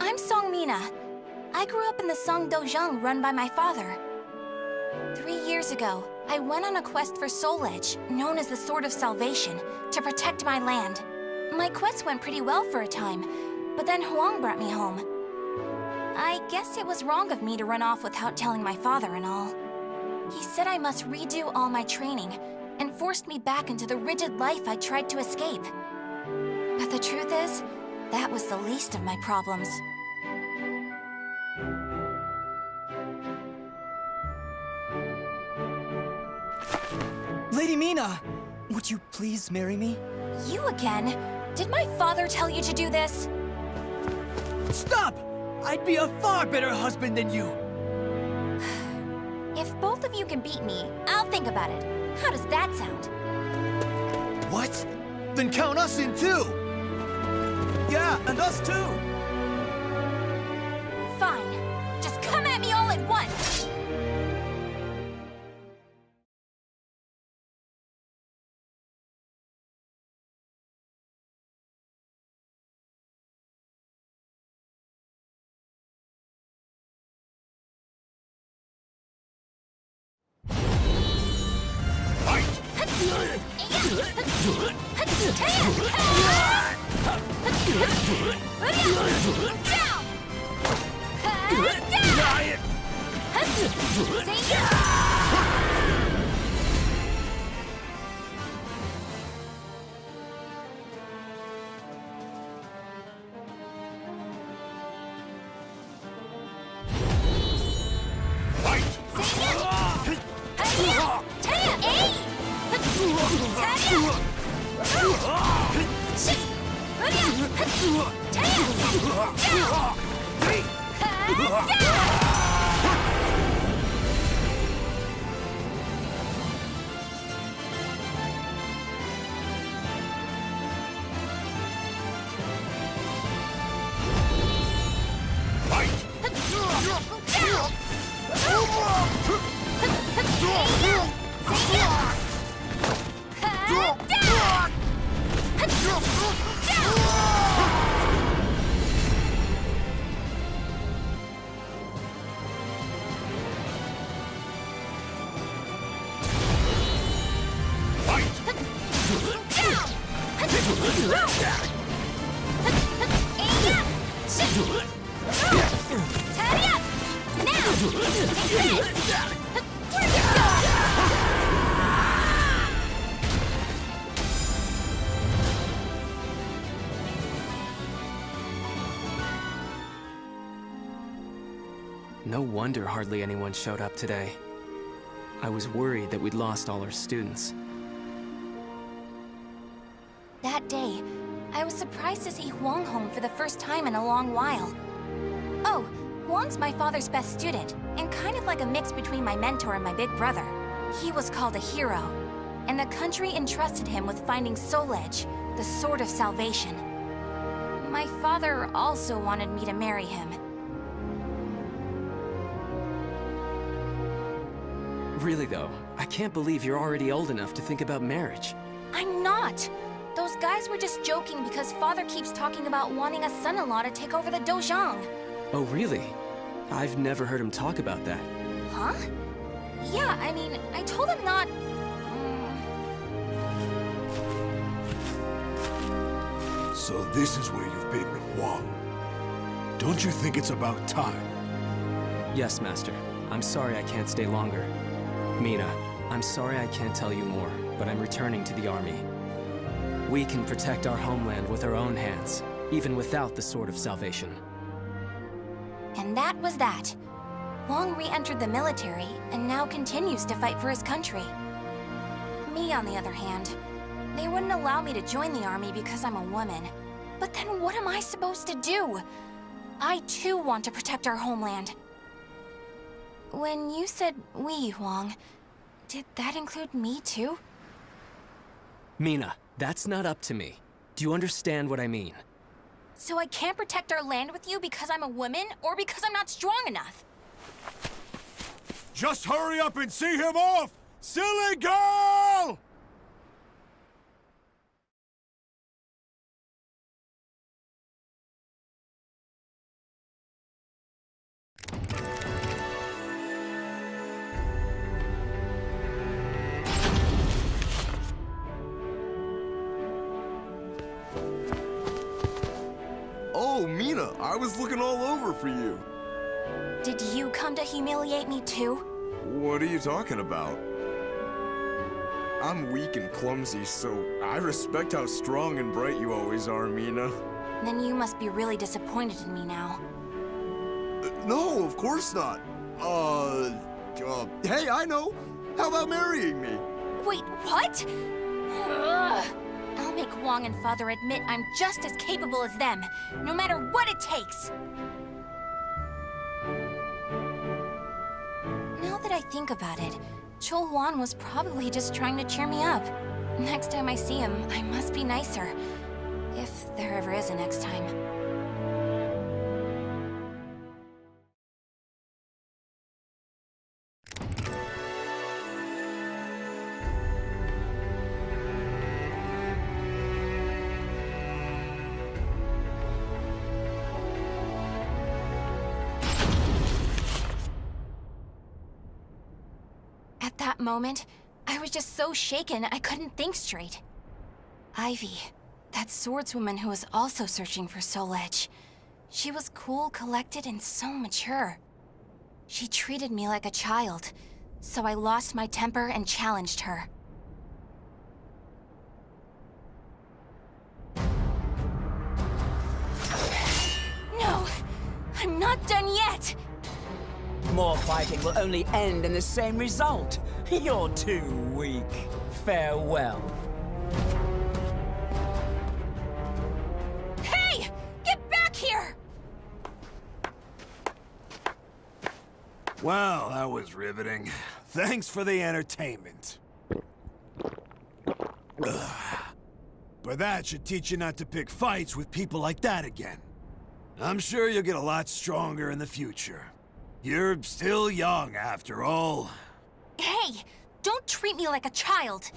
I'm Seong. I grew up in the Seong Dojang run by my father. 3 years ago, I went on a quest for Soul Edge, known as the Sword of Salvation, to protect my land. My quest went pretty well for a time, but then Huang brought me home. I guess it was wrong of me to run off without telling my father and all. He said I must redo all my training, and forced me back into the rigid life I tried to escape. But the truth is, that was the least of my problems. Lady Mina! Would you please marry me? You again? Did my father tell you to do this? Stop! I'd be a far better husband than you! If both of you can beat me, I'll think about it. How does that sound? What? Then count us in too! Yeah, and us too! Fine. Just come at me all at once! No wonder hardly anyone showed up today. I was worried that we'd lost all our students. That day, I was surprised to see Huang home for the first time in a long while. Oh, Huang's my father's best student, and kind of like a mix between my mentor and my big brother. He was called a hero, and the country entrusted him with finding Soul Edge, the Sword of Salvation. My father also wanted me to marry him. Really though, I can't believe you're already old enough to think about marriage. I'm not! Those guys were just joking because father keeps talking about wanting a son-in-law to take over the Dojang. Oh really? I've never heard him talk about that. Huh? Yeah, I mean, I told him not... So this is where you've been with Huang. Don't you think it's about time? Yes, Master. I'm sorry I can't stay longer. Mina, I'm sorry I can't tell you more, but I'm returning to the army. We can protect our homeland with our own hands, even without the Sword of Salvation. And that was that. Wong re-entered the military and now continues to fight for his country. Me, on the other hand, they wouldn't allow me to join the army because I'm a woman. But then what am I supposed to do? I too want to protect our homeland. When you said we, Wong, did that include me too? Mina, that's not up to me. Do you understand what I mean? So I can't protect our land with you because I'm a woman, or because I'm not strong enough? Just hurry up and see him off! Silly girl! Oh, Mina, I was looking all over for you. Did you come to humiliate me too? What are you talking about? I'm weak and clumsy, so I respect how strong and bright you always are, Mina. Then you must be really disappointed in me now. No, of course not. Hey, I know. How about marrying me? Wait, what? Ugh. I'll make Wong and Father admit I'm just as capable as them, no matter what it takes. Now that I think about it, Chol Wan was probably just trying to cheer me up. Next time I see him, I must be nicer. If there ever is a next time. At that moment, I was just so shaken I couldn't think straight. Ivy, that swordswoman who was also searching for Soul Edge. She was cool, collected, and so mature. She treated me like a child, so I lost my temper and challenged her. No! I'm not done yet! More fighting will only end in the same result. You're too weak. Farewell. Hey! Get back here! Well, that was riveting. Thanks for the entertainment. Ugh. But that should teach you not to pick fights with people like that again. I'm sure you'll get a lot stronger in the future. You're still young, after all. Hey! Don't treat me like a child!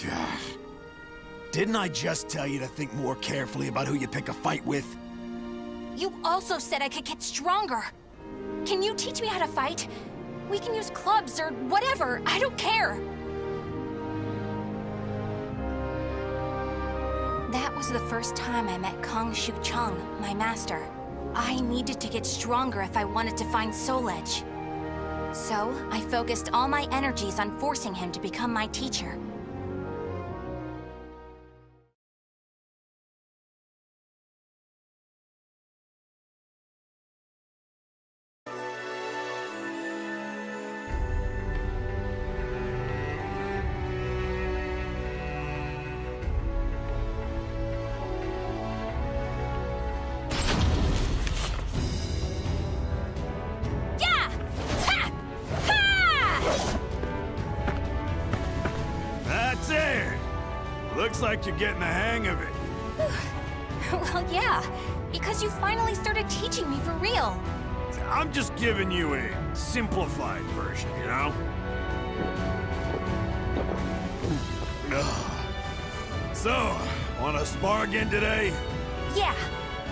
Gosh. Didn't I just tell you to think more carefully about who you pick a fight with? You also said I could get stronger. Can you teach me how to fight? We can use clubs or whatever, I don't care. That was the first time I met Kong Shu Chung, my master. I needed to get stronger if I wanted to find Soul Edge. So, I focused all my energies on forcing him to become my teacher. That's it! Looks like you're getting the hang of it. Well, yeah, because you finally started teaching me for real. I'm just giving you a simplified version, you know? So, wanna spar again today? Yeah,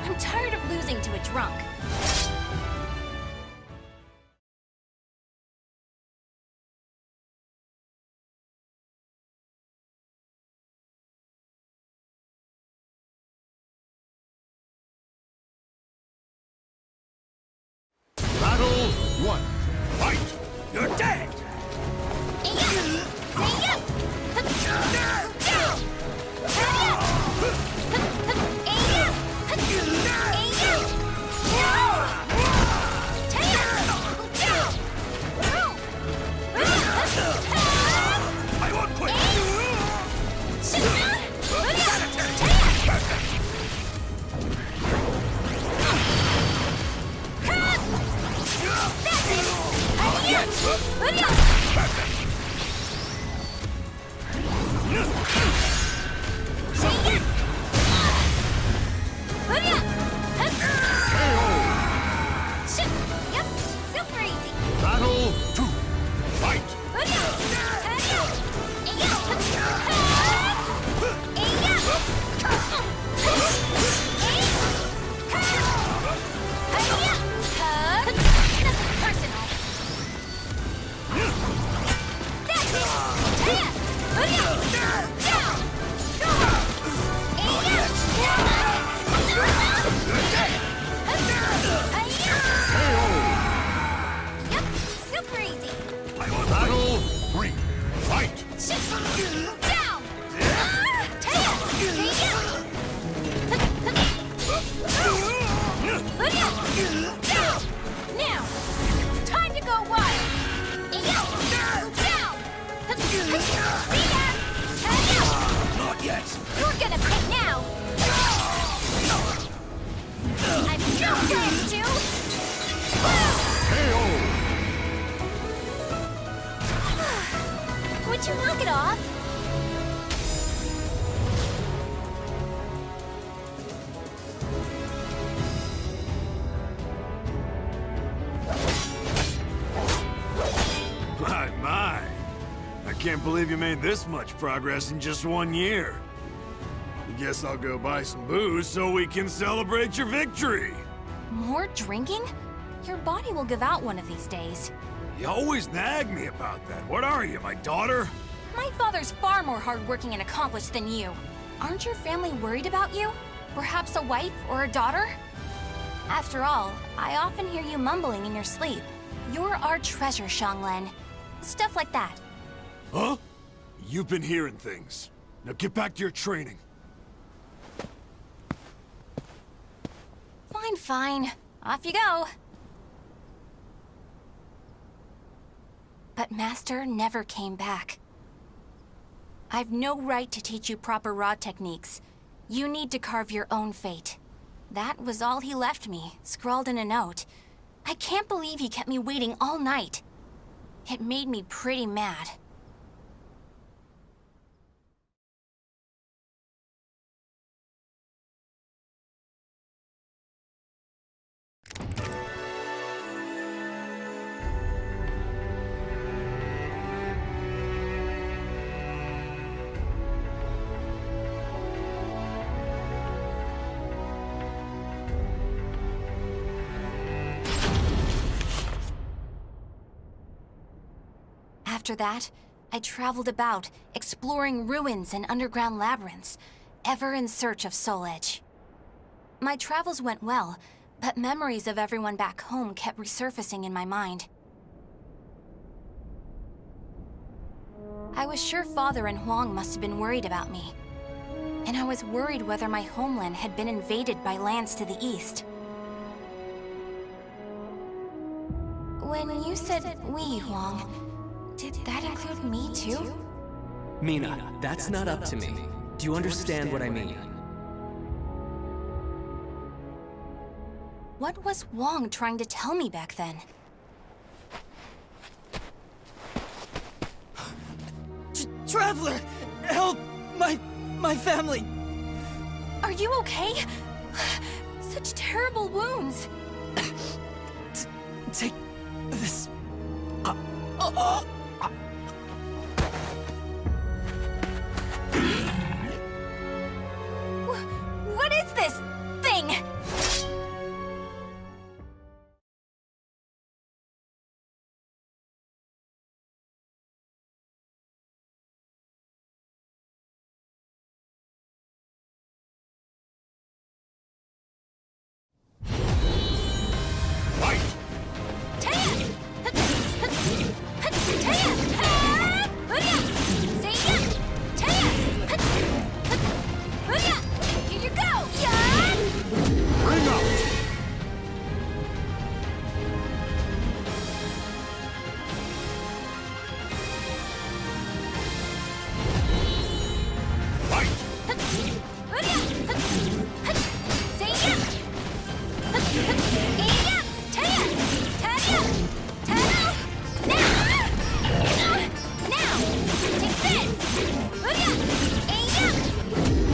I'm tired of losing to a drunk. Battle 1. Fight! You're dead! I won't quit! Yep, super easy. Battle 2. Fight! Yep, super easy. Battle 3. Fight! Down! Now, time to go wild! Down! Not yet! You're gonna pay now! I've no plans to! Would you knock it off? My. I can't believe you made this much progress in just 1 year. Guess I'll go buy some booze so we can celebrate your victory. More drinking? Your body will give out one of these days. You always nag me about that. What are you, my daughter? My father's far more hardworking and accomplished than you. Aren't your family worried about you? Perhaps a wife or a daughter? After all, I often hear you mumbling in your sleep. You're our treasure, Seong. Stuff like that. Huh? You've been hearing things. Now get back to your training. Fine, fine. Off you go. But Master never came back. I've no right to teach you proper rod techniques. You need to carve your own fate. That was all he left me, scrawled in a note. I can't believe he kept me waiting all night. It made me pretty mad. After that, I traveled about, exploring ruins and underground labyrinths, ever in search of Soul Edge. My travels went well, but memories of everyone back home kept resurfacing in my mind. I was sure Father and Huang must have been worried about me. And I was worried whether my homeland had been invaded by lands to the east. When you said we, Huang, did that include me too? Mina, that's not up to me. Do you understand what I mean? What was Wong trying to tell me back then? Traveler! Help! My family! Are you okay? such terrible wounds. Take this. What is this thing? Here you go! Bring up!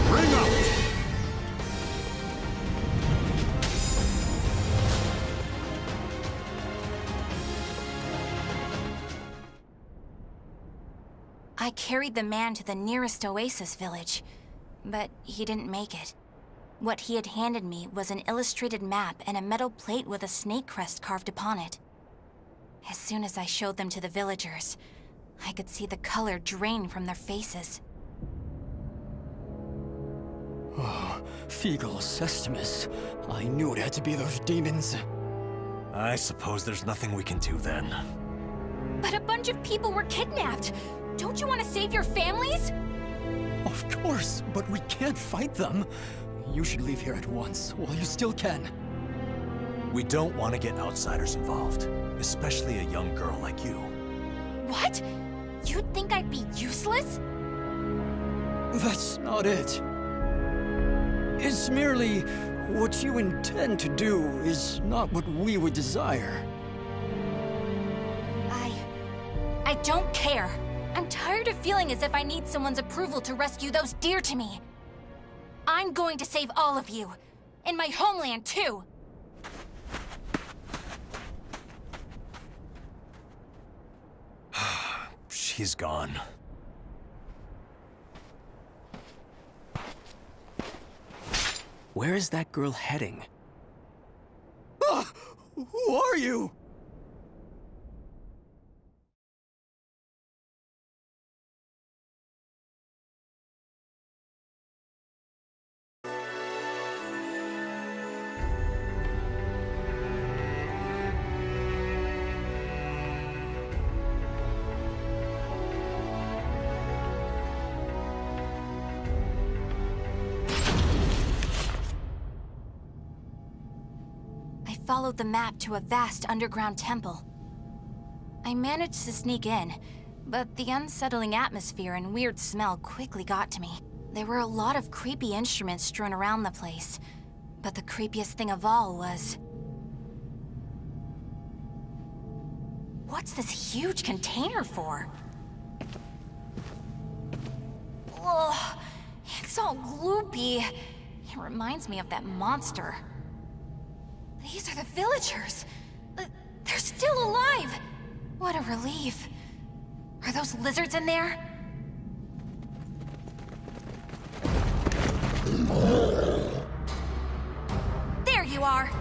Bring up! I carried the man to the nearest oasis village, but he didn't make it. What he had handed me was an illustrated map and a metal plate with a snake crest carved upon it. As soon as I showed them to the villagers, I could see the color drain from their faces. Feegle Sestimus. I knew it had to be those demons. I suppose there's nothing we can do then. But a bunch of people were kidnapped! Don't you want to save your families? Of course, but we can't fight them. You should leave here at once, while you still can. We don't want to get outsiders involved, especially a young girl like you. What? You'd think I'd be useless? That's not it. It's merely what you intend to do is not what we would desire. I don't care. I'm tired of feeling as if I need someone's approval to rescue those dear to me. I'm going to save all of you. And my homeland, too. She's gone. Where is that girl heading? Who are you? Followed the map to a vast underground temple. I managed to sneak in, but the unsettling atmosphere and weird smell quickly got to me. There were a lot of creepy instruments strewn around the place, but the creepiest thing of all was... What's this huge container for? Ugh, it's all gloopy. It reminds me of that monster. These are the villagers. They're still alive. What a relief. Are those lizards in there? There you are.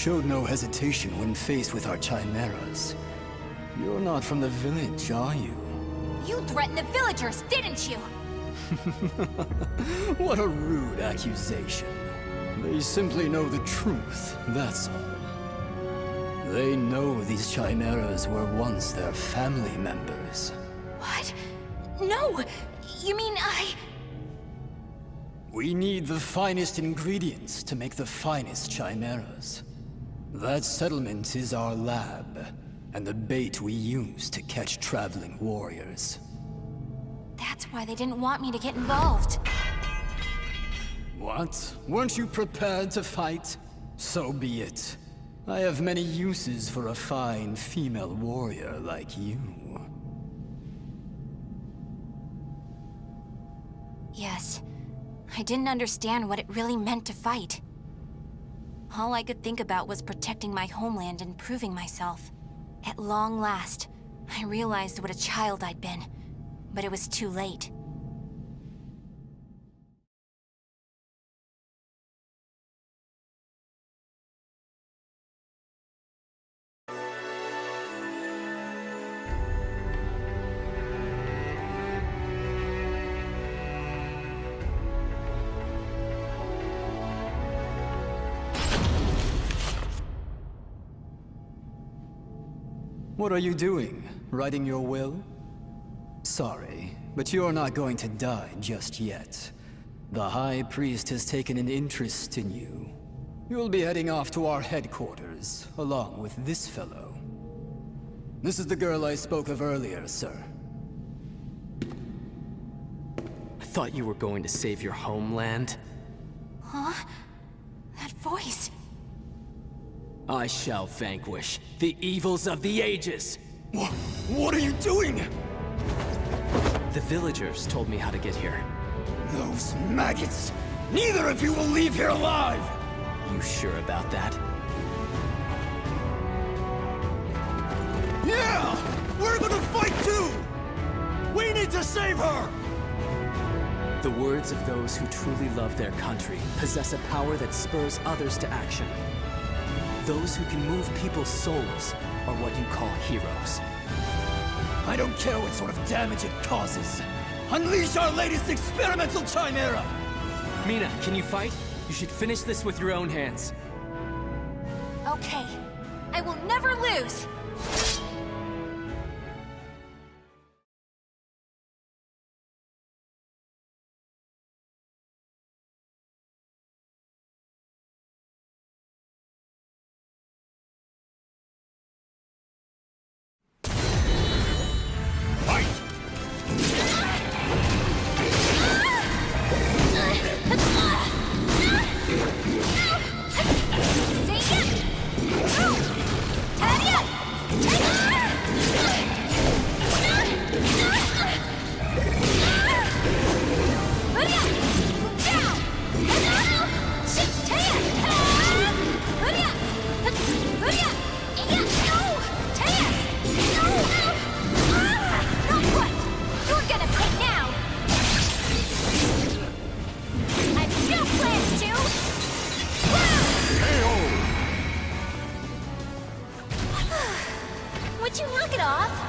showed no hesitation when faced with our chimeras. You're not from the village, are you? You threatened the villagers, didn't you? What a rude accusation. They simply know the truth, that's all. They know these chimeras were once their family members. What? No! You mean We need the finest ingredients to make the finest chimeras. That settlement is our lab, and the bait we use to catch traveling warriors. That's why they didn't want me to get involved. What? Weren't you prepared to fight? So be it. I have many uses for a fine female warrior like you. Yes. I didn't understand what it really meant to fight. All I could think about was protecting my homeland and proving myself. At long last, I realized what a child I'd been, but it was too late. What are you doing? Writing your will? Sorry, but you're not going to die just yet. The High Priest has taken an interest in you. You'll be heading off to our headquarters, along with this fellow. This is the girl I spoke of earlier, sir. I thought you were going to save your homeland. Huh? That voice... I shall vanquish the evils of the ages! What are you doing? The villagers told me how to get here. Those maggots! Neither of you will leave here alive! You sure about that? Yeah! We're gonna fight too! We need to save her! The words of those who truly love their country possess a power that spurs others to action. Those who can move people's souls are what you call heroes. I don't care what sort of damage it causes. Unleash our latest experimental chimera! Mina, can you fight? You should finish this with your own hands. Okay. I will never lose! Would you knock it off?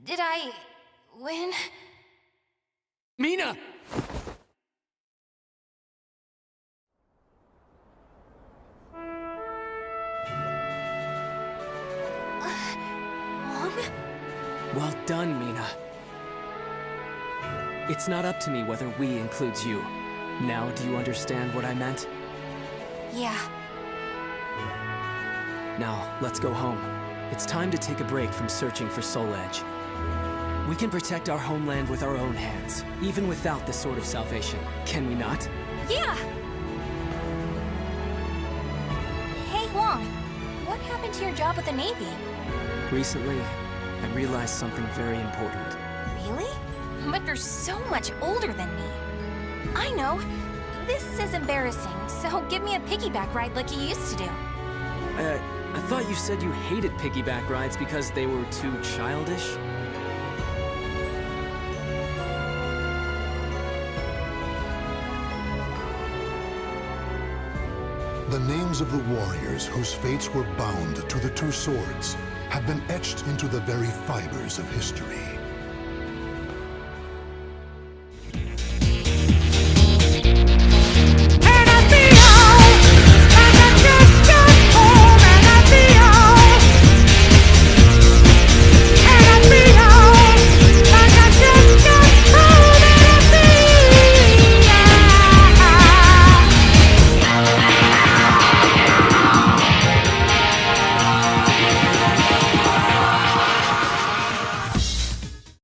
Did I win? Mina! done, Mina. It's not up to me whether we includes you. Now do you understand what I meant? Yeah. Now, let's go home. It's time to take a break from searching for Soul Edge. We can protect our homeland with our own hands, even without the Sword of Salvation. Can we not? Yeah! Hey, Huang. What happened to your job with the Navy? Recently, I realized something very important. Really? But you're so much older than me. I know. This is embarrassing, so give me a piggyback ride like you used to do. I thought you said you hated piggyback rides because they were too childish? The names of the warriors whose fates were bound to the two swords have been etched into the very fibers of history.